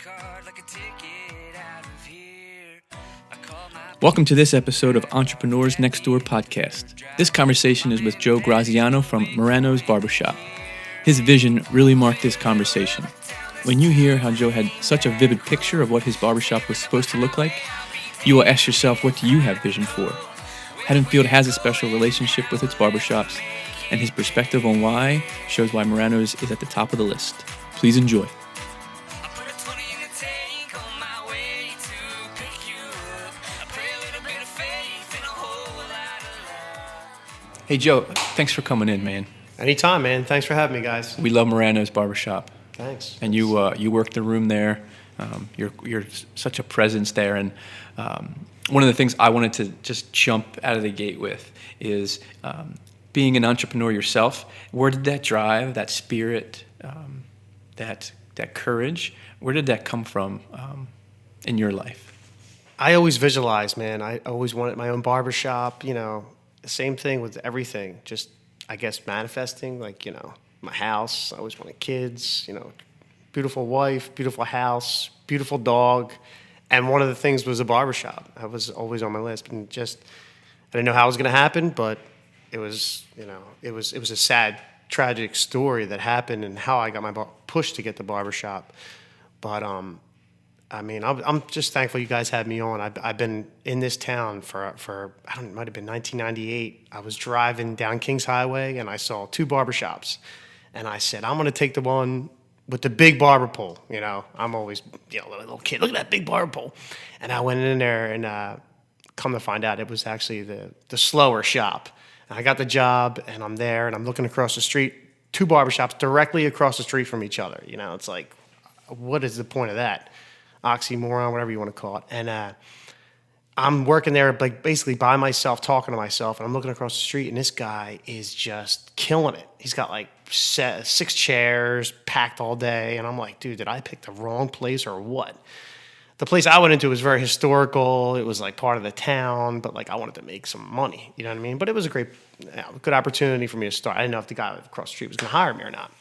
card like a ticket out of here. Welcome to this episode of Entrepreneurs Next Door podcast. This conversation is with Joe Graziano from Morano's Barbershop. His vision really marked this conversation. When you hear how Joe had such a vivid picture of what his barbershop was supposed to look like, you will ask yourself, what do you have vision for? Haddonfield has a special relationship with its barbershops, and his perspective on why shows why Morano's is at the top of the list. Please enjoy. Hey, Joe, thanks for coming in, man. Anytime, man. Thanks for having me, guys. We love Morano's Barbershop. Thanks. And you work the room there. You're such a presence there. And one of the things I wanted to just jump out of the gate with is being an entrepreneur yourself. Where did that drive, that spirit, that courage, where did that come from in your life? I always visualized, man. I always wanted my own barbershop, Same thing with everything. Just, I guess, manifesting, my house. I always wanted kids, beautiful wife, beautiful house, beautiful dog. And one of the things was a barbershop. That was always on my list. And just, I didn't know how it was going to happen, but it was, it was a sad, tragic story that happened and how I got my push to get the barbershop. But, I'm just thankful you guys had me on. I've been in this town for I don't know, it might have been 1998. I was driving down Kings Highway and I saw two barbershops. And I said, I'm going to take the one with the big barber pole. I'm always, a little kid, look at that big barber pole. And I went in there and come to find out it was actually the slower shop. And I got the job and I'm there and I'm looking across the street, two barbershops directly across the street from each other. It's like, what is the point of that? Oxymoron, whatever you want to call it. And I'm working there basically by myself, talking to myself, and I'm looking across the street, and this guy is just killing it. He's got 6 chairs packed all day, and I'm like, dude, did I pick the wrong place or what? The place I went into was very historical. It was part of the town, but I wanted to make some money, you know what I mean? But it was a good opportunity for me to start. I didn't know if the guy across the street was going to hire me or not.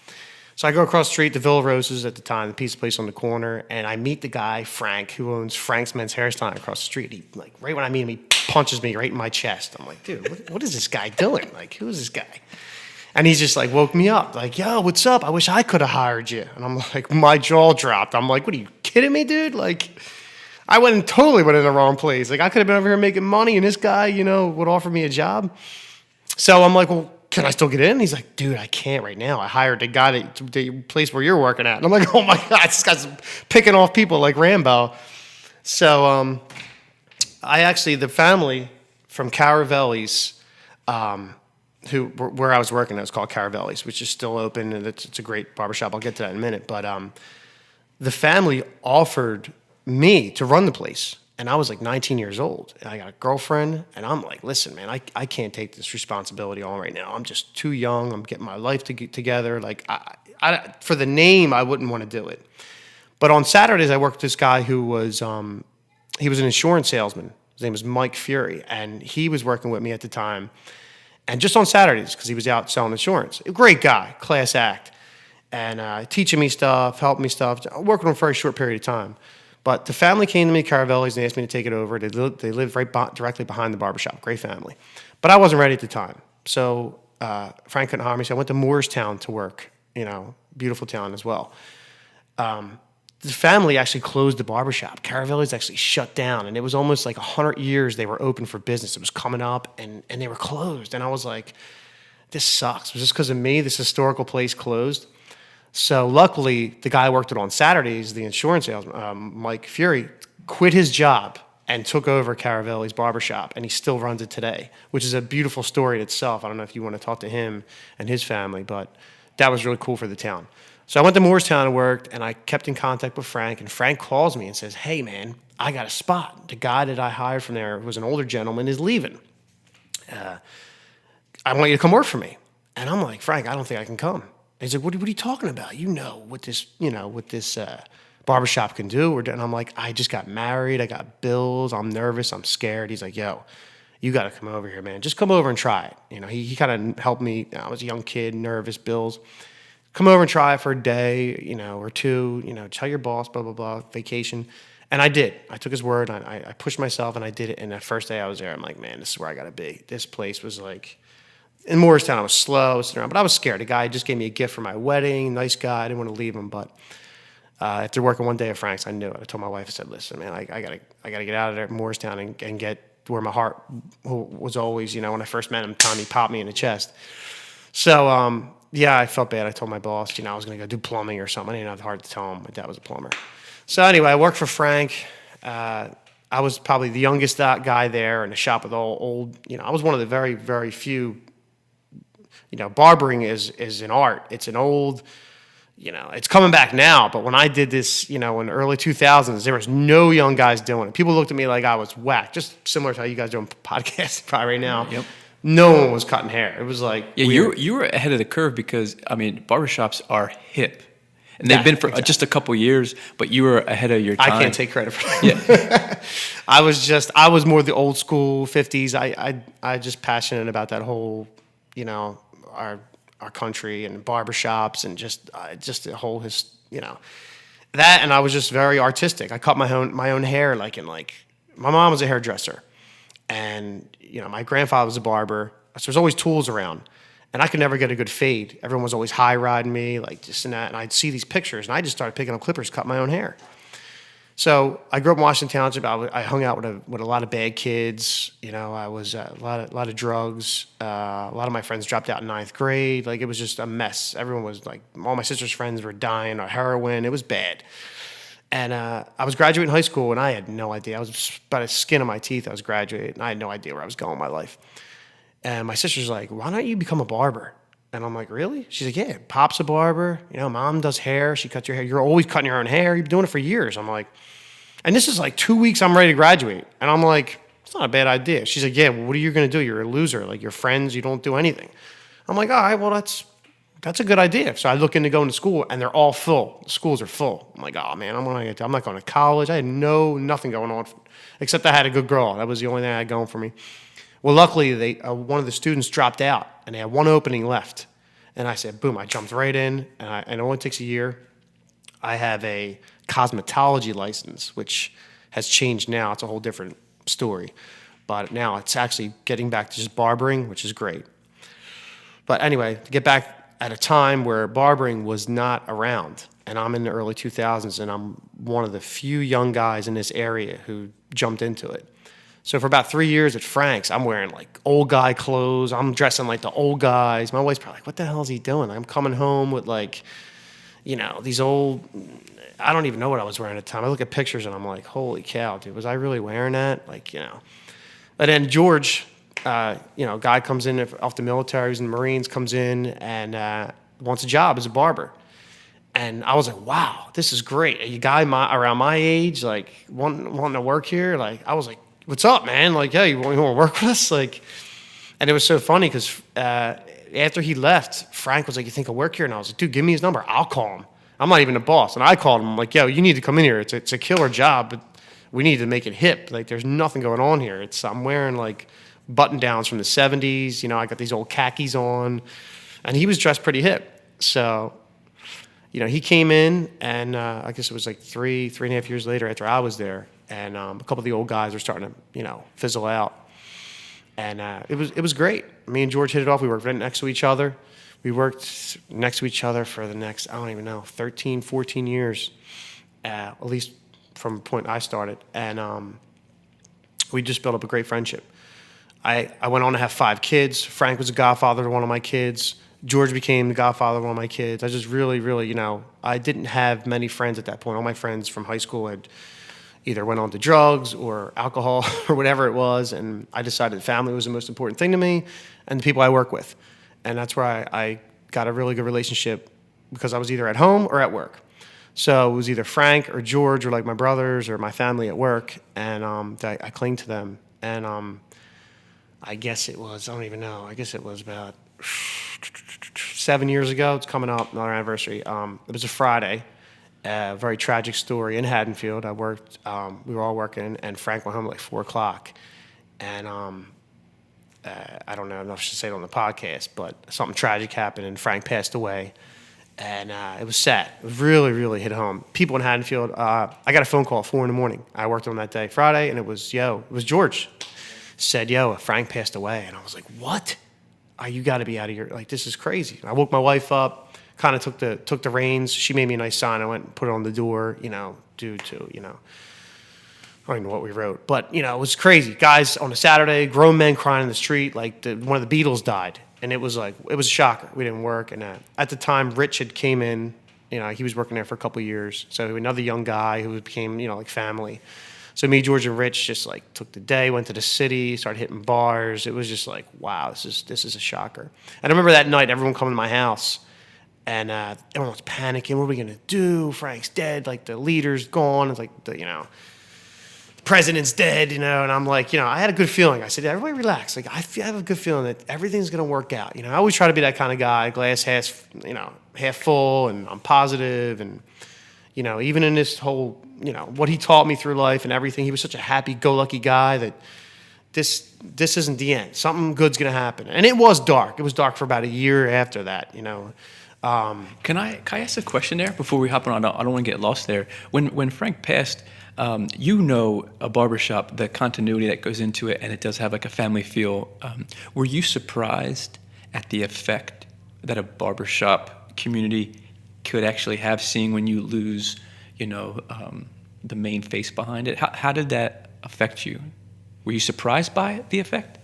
So I go across the street to Villa Roses at the time, the pizza place on the corner, and I meet the guy, Frank, who owns Frank's Men's Hair Salon across the street. He, right when I meet him, he punches me right in my chest. I'm like, dude, what is this guy doing? Who is this guy? And he's just woke me up. Yo, what's up? I wish I could have hired you. And I'm like, my jaw dropped. I'm like, what, are you kidding me, dude? I went in the wrong place. I could have been over here making money, and this guy, would offer me a job. So I'm like, well, can I still get in? He's like, dude, I can't right now. I hired the guy the place where you're working at. And I'm like, oh my God, this guy's picking off people like Rambo. So the family from Caravelli's, where I was working, it was called Caravelli's, which is still open, and it's a great barbershop. I'll get to that in a minute. But the family offered me to run the place. And I was 19 years old, and I got a girlfriend, and I'm like, listen, man, I can't take this responsibility on right now. I'm just too young. I'm getting my life together. For the name, I wouldn't want to do it. But on Saturdays, I worked with this guy who was, he was an insurance salesman. His name was Mike Fury, and he was working with me at the time. And just on Saturdays, because he was out selling insurance. A great guy, class act, and teaching me stuff, helping me stuff. I worked with him for a very short period of time. But the family came to me, Caravelli's, and they asked me to take it over. They lived directly behind the barbershop. Great family. But I wasn't ready at the time. So Frank couldn't hire me, so I went to Moorestown to work. Beautiful town as well. The family actually closed the barbershop. Caravelli's actually shut down, and it was almost 100 years they were open for business. It was coming up, and they were closed. And I was like, this sucks. Was this because of me? This historical place closed? So luckily, the guy I worked with on Saturdays, the insurance salesman, Mike Fury, quit his job and took over Caravelli's barbershop, and he still runs it today, which is a beautiful story in itself. I don't know if you want to talk to him and his family, but that was really cool for the town. So I went to Moorestown and worked, and I kept in contact with Frank, and Frank calls me and says, hey, man, I got a spot. The guy that I hired from there, who was an older gentleman, is leaving. I want you to come work for me. And I'm like, Frank, I don't think I can come. He's like, what are you talking about? What this barbershop can do. And I'm like, I just got married. I got bills. I'm nervous. I'm scared. He's like, yo, you got to come over here, man. Just come over and try it. He kind of helped me. I was a young kid, nervous, bills. come over and try it for a day, or two, tell your boss, blah, blah, blah, vacation. And I did. I took his word. I pushed myself, and I did it. And that first day I was there, I'm like, man, this is where I got to be. This place was like, in Morristown, I was slow, sitting around, but I was scared. The guy just gave me a gift for my wedding. Nice guy. I didn't want to leave him, but after working one day at Frank's, I knew it. I told my wife, I said, listen, man, I gotta get out of there, Morristown, and get where my heart was always. When I first met him, Tommy popped me in the chest. So, yeah, I felt bad. I told my boss, I was going to go do plumbing or something. I didn't have the heart to tell him my dad was a plumber. So anyway, I worked for Frank. I was probably the youngest guy there in the shop with all old, I was one of the very, very few, barbering is an art. It's an old, it's coming back now. But when I did this, in the early 2000s, there was no young guys doing it. People looked at me like I was whack, just similar to how you guys doing podcasts probably right now. Yep. No one was cutting hair. It was like you were ahead of the curve because barbershops are hip, and they've been for just a couple years. But you were ahead of your time. I can't take credit for that. Yeah. I was more the old school 50s. I just passionate about that whole, our country and barbershops and just the whole that. And I was just very artistic. I cut my own hair my mom was a hairdresser. And, my grandfather was a barber, so there's always tools around. And I could never get a good fade. Everyone was always high-riding me, like this and that. And I'd see these pictures, and I just started picking up clippers, cut my own hair. So I grew up in Washington Township. I hung out with a lot of bad kids. I was a lot of drugs. A lot of my friends dropped out in 9th grade. Like, it was just a mess. Everyone was like, all my sister's friends were dying of heroin. It was bad. And I was graduating high school, and I had no idea. I was by the skin of my teeth. I was graduating, and I had no idea where I was going in my life. And my sister's like, why don't you become a barber? And I'm like, really? She's like, yeah, Pop's a barber. Mom does hair. She cuts your hair. You're always cutting your own hair. You've been doing it for years. I'm like, and this is like 2 weeks I'm ready to graduate. And I'm like, it's not a bad idea. She's like, yeah, well, what are you going to do? You're a loser. Like, your friends, you don't do anything. I'm like, all right, well, that's a good idea. So I look into going to school, and they're all full. The schools are full. I'm like, oh, man, I'm not going to college. I had nothing going on, except I had a good girl. That was the only thing I had going for me. Well, luckily, one of the students dropped out, and they had one opening left. And I said, boom, I jumped right in, and it only takes a year. I have a cosmetology license, which has changed now. It's a whole different story. But now it's actually getting back to just barbering, which is great. But anyway, to get back at a time where barbering was not around, and I'm in the early 2000s, and I'm one of the few young guys in this area who jumped into it. So for about 3 years at Frank's, I'm wearing like old guy clothes. I'm dressing like the old guys. My wife's probably like, what the hell is he doing? I'm coming home with these old, I don't even know what I was wearing at the time. I look at pictures and I'm like, holy cow, dude, was I really wearing that? And then George, guy comes in off the military, he's in the Marines, comes in and wants a job as a barber. And I was like, wow, this is great. A guy around my age, wanting to work here. I was like, what's up, man? Yeah, you want to work with us? And it was so funny because after he left, Frank was like, you think I'll work here? And I was like, dude, give me his number. I'll call him. I'm not even the boss. And I called him. I'm like, yo, you need to come in here. It's a killer job, but we need to make it hip. There's nothing going on here. I'm wearing button downs from the 70s. I got these old khakis on. And he was dressed pretty hip. So, he came in, and I guess it was 3.5 years later after I was there. And a couple of the old guys were starting to, fizzle out. And it was great. Me and George hit it off. We worked right next to each other. We worked next to each other for the next, 13, 14 years, at least from the point I started. And we just built up a great friendship. I went on to have 5 kids. Frank was a godfather to one of my kids. George became the godfather of one of my kids. I just really, really, I didn't have many friends at that point. All my friends from high school had either went on to drugs or alcohol or whatever it was, and I decided family was the most important thing to me and the people I work with. And that's where I got a really good relationship because I was either at home or at work. So it was either Frank or George or my brothers or my family at work, and I clinged to them. And I guess it was, I don't even know, I guess it was about 7 years ago. It's coming up, another anniversary. It was a Friday. A very tragic story in Haddonfield. I worked, we were all working, and Frank went home at 4 o'clock. And I don't know if I should say it on the podcast, but something tragic happened, and Frank passed away. And it was sad. It was really, really hit home. People in Haddonfield, I got a phone call at 4 a.m. I worked on that day, Friday, and it was George. Said, Frank passed away. And I was like, what? You got to be out of here. Like, this is crazy. And I woke my wife up, kind of took the reins. She made me a nice sign. I went and put it on the door, due to, I don't even know what we wrote. But, it was crazy. Guys on a Saturday, grown men crying in the street, like one of the Beatles died. And it was a shocker. We didn't work. And at the time, Rich had came in. He was working there for a couple of years. So another young guy who became, like family. So me, George, and Rich just like took the day, went to the city, started hitting bars. It was just like, wow, this is a shocker. And I remember that night, everyone coming to my house, and everyone was panicking. What are we gonna do? Frank's dead. Like the leader's gone. It's like the president's dead. And I'm like, I had a good feeling. I said, everybody relax. Like I have a good feeling that everything's gonna work out. I always try to be that kind of guy, glass half full, and I'm positive. And even in this whole, what he taught me through life and everything, he was such a happy-go-lucky guy that this isn't the end. Something good's going to happen. And it was dark. It was dark for about a year after that, Can I ask a question there before we hop on? I don't want to get lost there. When Frank passed, a barbershop, the continuity that goes into it, and it does have like a family feel. Were you surprised at the effect that a barbershop community could actually have, seeing when you lose, the main face behind it? How did that affect you? Were you surprised by it, the effect?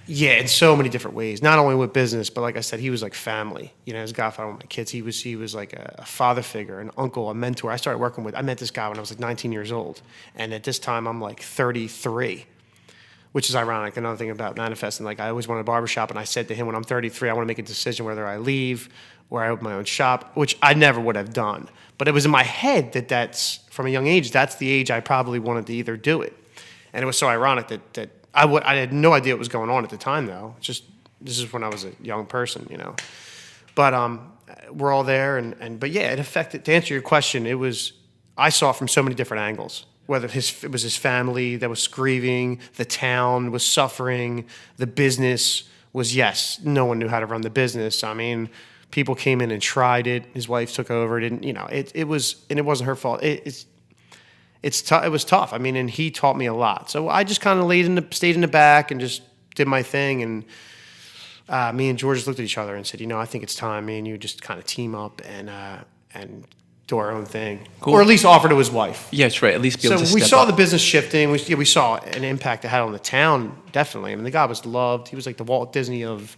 Yeah, in so many different ways. Not only with business, but like I said, he was like family. As godfather with my kids, he was like a father figure, an uncle, a mentor. I met this guy when I was like 19 years old, and at this time I'm like 33. Which is ironic. Another thing about manifesting, like I always wanted a barbershop, and I said to him, when I'm 33, I want to make a decision whether I leave or I open my own shop, which I never would have done. But it was in my head that's from a young age, that's the age I probably wanted to either do it. And it was so ironic that I had no idea what was going on at the time, though. This is when I was a young person, But we're all there, but yeah, it affected. To answer your question, I saw it from so many different angles. Whether it was his family that was grieving, the town was suffering, the business was, yes, no one knew how to run the business. I mean, people came in and tried it. His wife took over. It wasn't her fault. It was tough. I mean, and he taught me a lot. So I just kind of stayed in the back and just did my thing. And me and George looked at each other and said, I think it's time. Me and you just kind of team up and do our own thing, cool. Or at least offer to his wife. Yeah, that's right. At least be able to step up. So we saw the business shifting. We saw an impact it had on the town, definitely. I mean, the guy was loved. He was like the Walt Disney of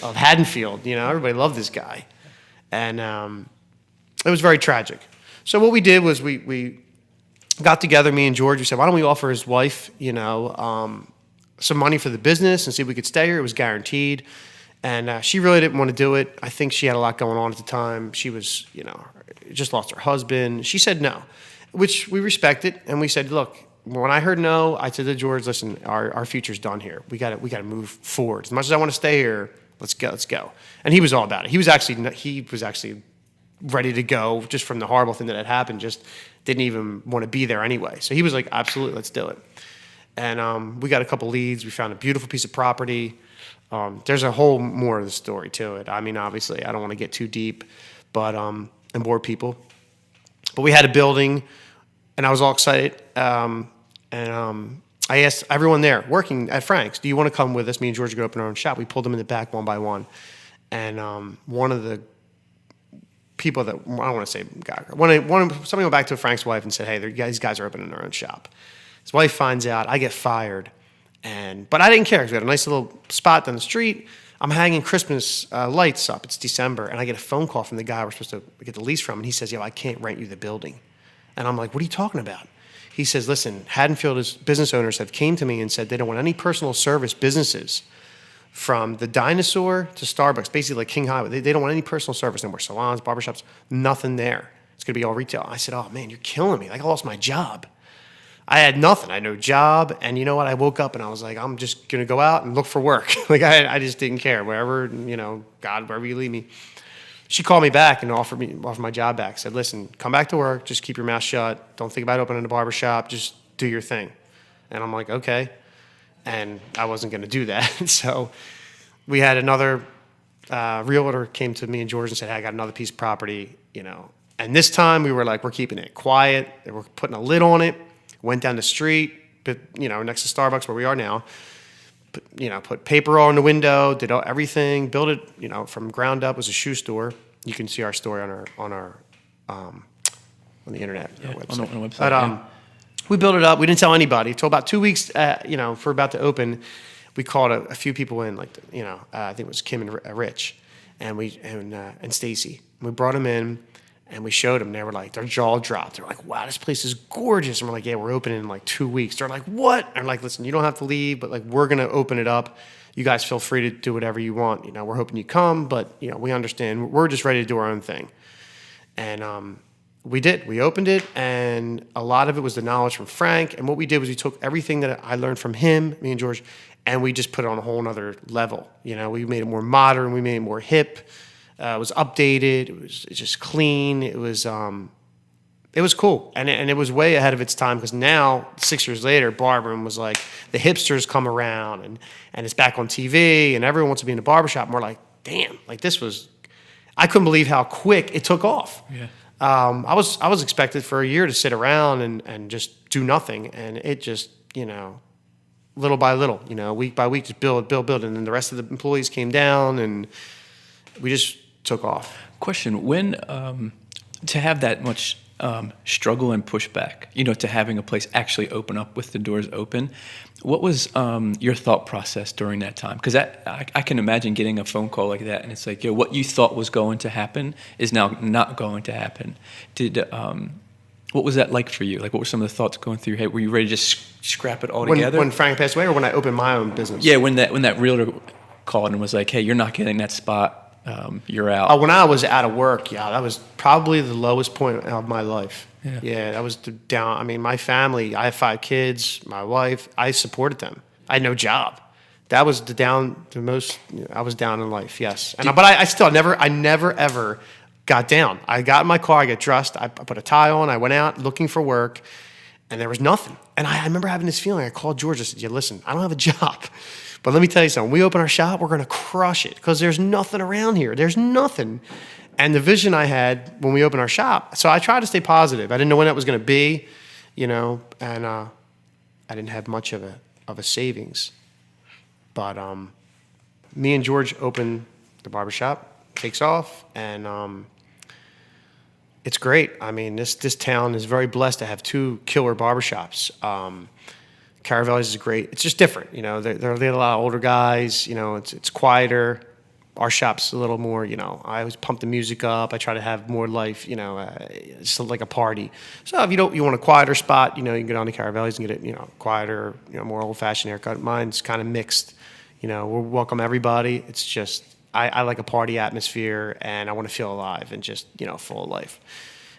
Haddonfield. Everybody loved this guy. And it was very tragic. So what we did was we got together, me and George. We said, why don't we offer his wife, some money for the business and see if we could stay here. It was guaranteed. And she really didn't want to do it. I think she had a lot going on at the time. She was, just lost her husband. She said no, which we respected. And we said, look, when I heard no, I said to George, listen, our future's done here. We got to move forward. As much as I want to stay here, let's go. And he was all about it. He was actually ready to go just from the horrible thing that had happened. Just didn't even want to be there anyway. So he was like, absolutely, let's do it. And we got a couple leads. We found a beautiful piece of property. There's a whole more of the story to it. I mean, obviously, I don't want to get too deep, but and bore people. But we had a building, and I was all excited. I asked everyone there working at Frank's, "Do you want to come with us?" Me and George go open our own shop. We pulled them in the back one by one, and one of the people that I don't want to say guy, somebody went back to Frank's wife and said, "Hey, these guys are opening their own shop." His wife finds out. I get fired. But I didn't care because we had a nice little spot down the street. I'm hanging Christmas lights up. It's December, and I get a phone call from the guy we're supposed to get the lease from, and he says, I can't rent you the building. And I'm like, what are you talking about? He says, listen, Haddonfield's business owners have came to me and said they don't want any personal service businesses from the Dinosaur to Starbucks, basically like King Highway. They don't want any personal service, no more salons, barbershops, nothing there. It's going to be all retail. I said, oh, man, you're killing me. Like I lost my job. I had nothing. I had no job. And you know what? I woke up and I was like, I'm just going to go out and look for work. Like I just didn't care. Wherever, God, wherever you lead me. She called me back and offered my job back. Said, listen, come back to work. Just keep your mouth shut. Don't think about opening a barbershop. Just do your thing. And I'm like, okay. And I wasn't going to do that. So we had another realtor came to me and George and said, hey, I got another piece of property, And this time we were like, we're keeping it quiet. They were putting a lid on it. Went down the street, but next to Starbucks where we are now. Put paper on the window, did everything, built it, from ground up. It was a shoe store. You can see our story on the internet, yeah, our website. On the website. But we built it up. We didn't tell anybody. Until about 2 weeks, for about to open, we called a few people in, I think it was Kim and Rich, and Stacy. We brought them in, and we showed them. They were like, their jaw dropped. They're like, wow, this place is gorgeous. And we're like, yeah, we're opening in like 2 weeks. They're like, what? And I'm like, listen, you don't have to leave, but like we're gonna open it up. You guys feel free to do whatever you want. We're hoping you come, but we understand. We're just ready to do our own thing. And we did. We opened it, and a lot of it was the knowledge from Frank. And what we did was we took everything that I learned from him, me and George, and we just put it on a whole nother level. We made it more modern. We made it more hip. It was updated. It was just clean. It was cool, and it was way ahead of its time because now 6 years later, barbering was like the hipsters come around and it's back on TV and everyone wants to be in a barbershop. And we're like, damn, like this was. I couldn't believe how quick it took off. Yeah. I was expected for a year to sit around and just do nothing, and it just little by little, week by week, just build, and then the rest of the employees came down, and we just took off. Question: when to have that much struggle and pushback, to having a place actually open up with the doors open, what was your thought process during that time? Because I can imagine getting a phone call like that, and it's like, what you thought was going to happen is now not going to happen. What was that like for you? Like, what were some of the thoughts going through your head? Were you ready to just scrap it all together? When Frank passed away, or when I opened my own business? Yeah, when that realtor called and was like, hey, you're not getting that spot. You're out. When I was out of work, that was probably the lowest point of my life. Yeah, that was the down. I mean, my family, I have 5 kids, my wife, I supported them. I had no job. That was the most, I was down in life, yes. But I never ever got down. I got in my car, I got dressed, I put a tie on, I went out looking for work, and there was nothing. And I remember having this feeling. I called George, I said, yeah, listen, I don't have a job. But let me tell you something. We open our shop, we're going to crush it because there's nothing around here. There's nothing. And the vision I had when we opened our shop, so I tried to stay positive. I didn't know when that was going to be, and I didn't have much of a savings. But me and George opened the barbershop, takes off, and it's great. I mean, this town is very blessed to have 2 killer barbershops. Caravelli's is great. It's just different, They're a lot of older guys. It's quieter. Our shop's a little more, I always pump the music up. I try to have more life, it's like a party. So if you want a quieter spot, you can get on to Caravelli's and get it, quieter, more old-fashioned haircut. Mine's kind of mixed. We'll welcome everybody. It's just I like a party atmosphere, and I want to feel alive and just full of life.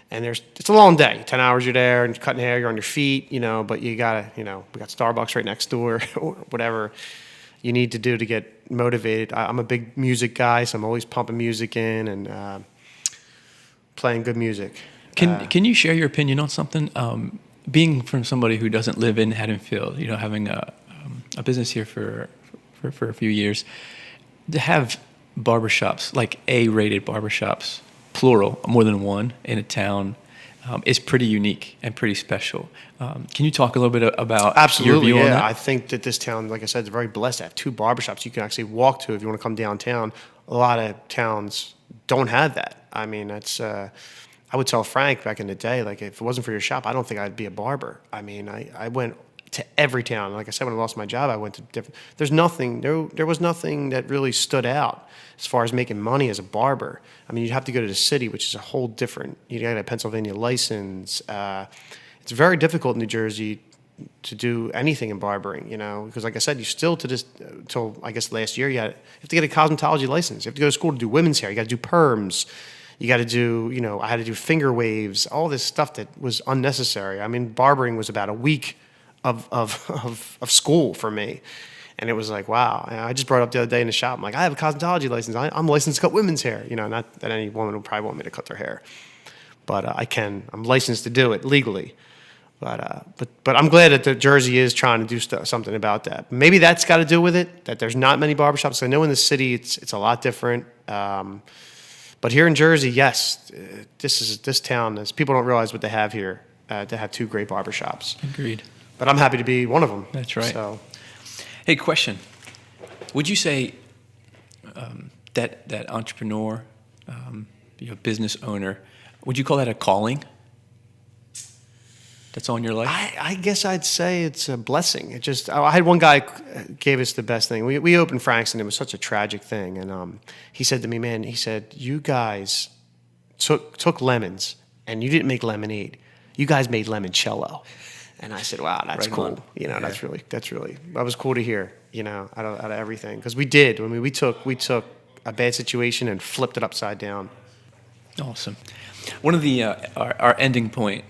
And it's a long day. 10 hours you're there and cutting hair, you're on your feet, but you gotta, we got Starbucks right next door or whatever you need to do to get motivated. I'm a big music guy, so I'm always pumping music in and playing good music. Can you share your opinion on something? Being from somebody who doesn't live in Haddonfield, having a business here for a few years, to have barbershops, like A-rated barbershops, plural, more than one in a town, is pretty unique and pretty special. Can you talk a little bit about your view on that? I think that this town, like I said, is very blessed to have 2 barbershops you can actually walk to if you want to come downtown. A lot of towns don't have that. I mean, that's I would tell Frank back in the day, like, if it wasn't for your shop, I don't think I'd be a barber. I mean, I went to every town. Like I said, when I lost my job, I went to different. There was nothing that really stood out as far as making money as a barber. I mean, you'd have to go to the city, which is a whole different. You got a Pennsylvania license. It's very difficult in New Jersey to do anything in barbering, because like I said, you still till I guess last year, you have to get a cosmetology license. You have to go to school to do women's hair. You got to do perms. You got to do, I had to do finger waves, all this stuff that was unnecessary. I mean, barbering was about a week of school for me. And it was like, wow. And I just brought it up the other day in the shop. I'm like, I have a cosmetology license. I'm licensed to cut women's hair. Not that any woman would probably want me to cut their hair. But I can. I'm licensed to do it legally. But I'm glad that the Jersey is trying to do something about that. Maybe that's got to do with it, that there's not many barbershops. I know in the city it's a lot different. But here in Jersey, yes, this town is, people don't realize what they have here, to have 2 great barbershops. Agreed. But I'm happy to be one of them. That's right. So, hey, question. Would you say that entrepreneur, business owner, would you call that a calling that's on your life? I guess I'd say it's a blessing. I had one guy gave us the best thing. We opened Frank's, and it was such a tragic thing. And he said to me, man, he said, you guys took lemons, and you didn't make lemonade. You guys made limoncello. And I said, wow, that's Right cool. on. That's really, that was cool to hear, out of everything. Because we did. I mean, we took a bad situation and flipped it upside down. Awesome. One of the our ending point,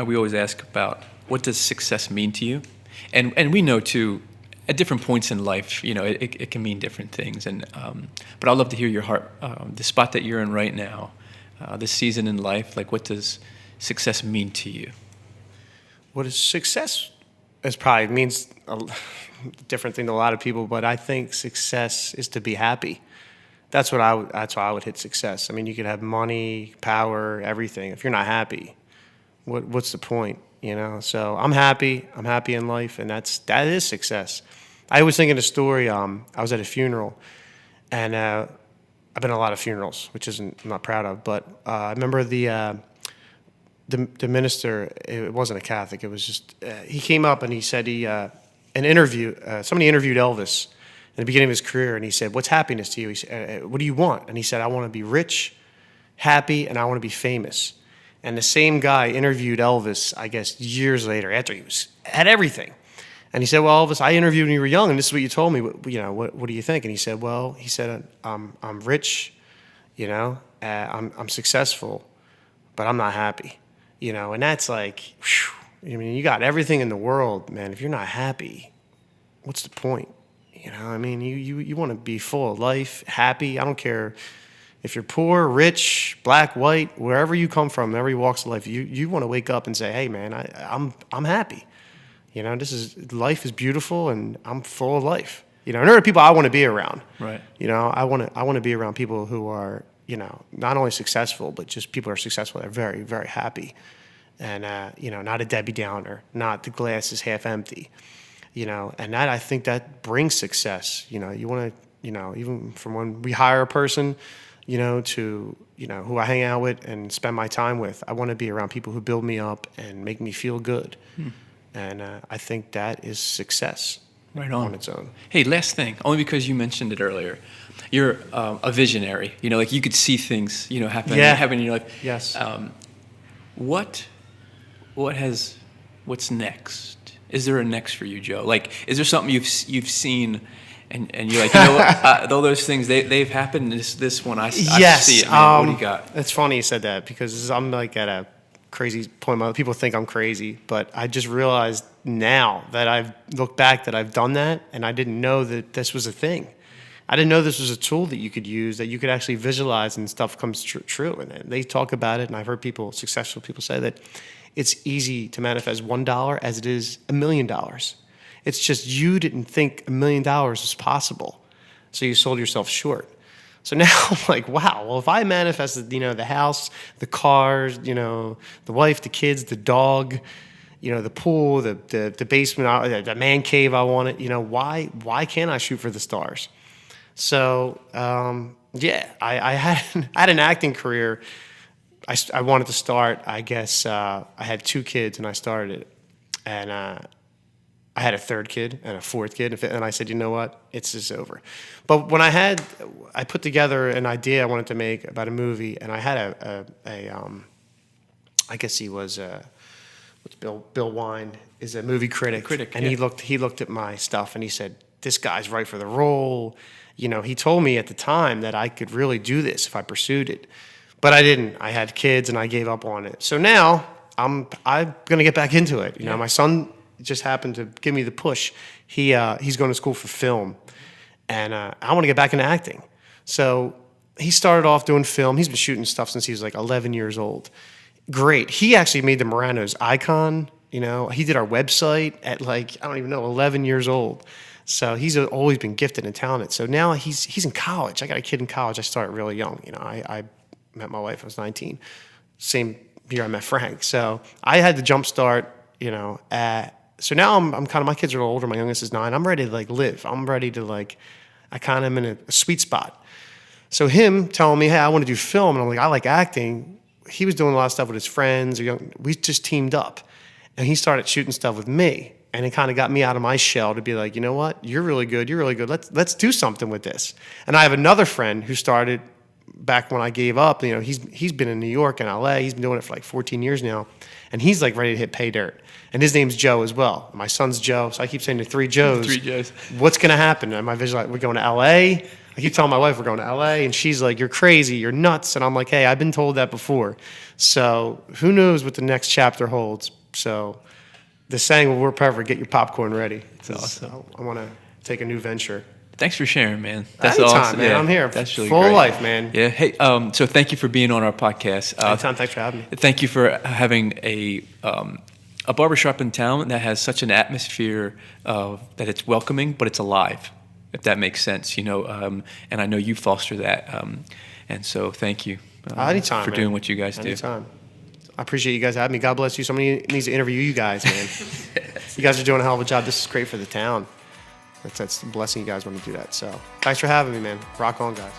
we always ask about what does success mean to you, and we know too, at different points in life, it can mean different things. And but I'd love to hear your heart, the spot that you're in right now, this season in life. Like, what does success mean to you? What is success? It probably means a different thing to a lot of people, but I think success is to be happy. That's why I would hit success. I mean, you could have money, power, everything. If you're not happy, what's the point? So I'm happy. I'm happy in life, and that is success. I was thinking a story. I was at a funeral, and I've been at a lot of funerals, which I'm not proud of. But I remember the minister. It wasn't a Catholic. It was just he came up and he said somebody interviewed Elvis in the beginning of his career, and he said, "What's happiness to you?" He said, "What do you want?" And he said, "I want to be rich, happy, and I want to be famous." And the same guy interviewed Elvis, I guess, years later after he had everything. And he said, "Well, Elvis, I interviewed when you were young, and this is what you told me. What do you think?" And he said, "Well, I'm rich, I'm successful, but I'm not happy, And that's like, whew, I mean, you got everything in the world, man. If you're not happy, what's the point? I mean, you want to be full of life, happy. I don't care if you're poor, rich, black, white, wherever you come from, every walks of life. You want to wake up and say, "Hey, man, I'm happy. Life is beautiful, and I'm full of life. And there are people I want to be around. Right. I want to be around people who are not only successful, but just people who are successful. They're very, very happy, and not a Debbie Downer, not the glass is half empty." And that, I think that brings success. You want to, even from when we hire a person, to, who I hang out with and spend my time with, I want to be around people who build me up and make me feel good. And I think that is success. Right on. On its own. Hey, last thing, only because you mentioned it earlier. You're a visionary. Like you could see things, happen in your life. Yes. What's next? Is there a next for you, Joe? Like, is there something you've seen, and you're like, what? All those things they've happened. This one I see it. Man. What do you got? It's funny you said that, because I'm like at a crazy point. People think I'm crazy, but I just realized now that I've looked back that I've done that, and I didn't know that this was a thing. I didn't know this was a tool that you could use, that you could actually visualize and stuff comes true. And they talk about it, and I've heard successful people say that it's easy to manifest $1 as it is $1 million. It's just you didn't think $1 million was possible, so you sold yourself short. So now I'm like, wow, well, if I manifested, the house, the cars, the wife, the kids, the dog, the pool, the basement, the man cave I wanted, why can't I shoot for the stars? So, I had an acting career. I wanted to start, I guess, I had 2 kids and I started it. And I had a 3rd kid and a 4th kid. And I said, you know what, it's just over. But when I put together an idea I wanted to make about a movie, and I had I guess he was, Bill Wine is a movie critic. And yeah. he looked at my stuff and he said, this guy's right for the role. He told me at the time that I could really do this if I pursued it. But I didn't. I had kids and I gave up on it. So now I'm going to get back into it. My son just happened to give me the push. He's going to school for film, and I want to get back into acting. So he started off doing film. He's been shooting stuff since he was like 11 years old. great. He actually made the Morano's icon. You know, he did our website at like, I don't even know, 11 years old. So he's always been gifted and talented. So now he's in college. I got a kid in college. I started really young. You know, I met my wife. I was 19. Same year I met Frank. So I had the jump start. You know, so now I'm kind of, my kids are a little older. My youngest is 9. I'm ready to like live. I'm ready to like, I kind of am in a sweet spot. So him telling me, hey, I want to do film, and I'm like, I like acting. He was doing a lot of stuff with his friends. We just teamed up, and he started shooting stuff with me. And it kind of got me out of my shell to be like, you know what? You're really good. You're really good. Let's do something with this. And I have another friend who started back when I gave up. You know, he's been in New York and LA. He's been doing it for like 14 years now. And he's like ready to hit pay dirt. And his name's Joe as well. My son's Joe. So I keep saying to 3 Joes. 3 Joes. What's going to happen? Am I visualizing? We're going to LA. I keep telling my wife we're going to LA. And she's like, you're crazy. You're nuts. And I'm like, hey, I've been told that before. So who knows what the next chapter holds. So the saying will work perfect. Get your popcorn ready. That's awesome. I want to take a new venture. Thanks for sharing, man. That's Anytime, awesome, man. Yeah, I'm here. That's really full great. life, man. Yeah. Hey, so thank you for being on our podcast. Anytime. Thanks for having me. Thank you for having a barbershop in town that has such an atmosphere that it's welcoming, but it's alive, if that makes sense. You know, and I know you foster that. And so thank you Anytime, for man. doing what you guys Anytime. I appreciate you guys having me. God bless you. Somebody needs to interview you guys, man. You guys are doing a hell of a job. This is great for the town. That's a blessing you guys want to do that. So thanks for having me, man. Rock on, guys.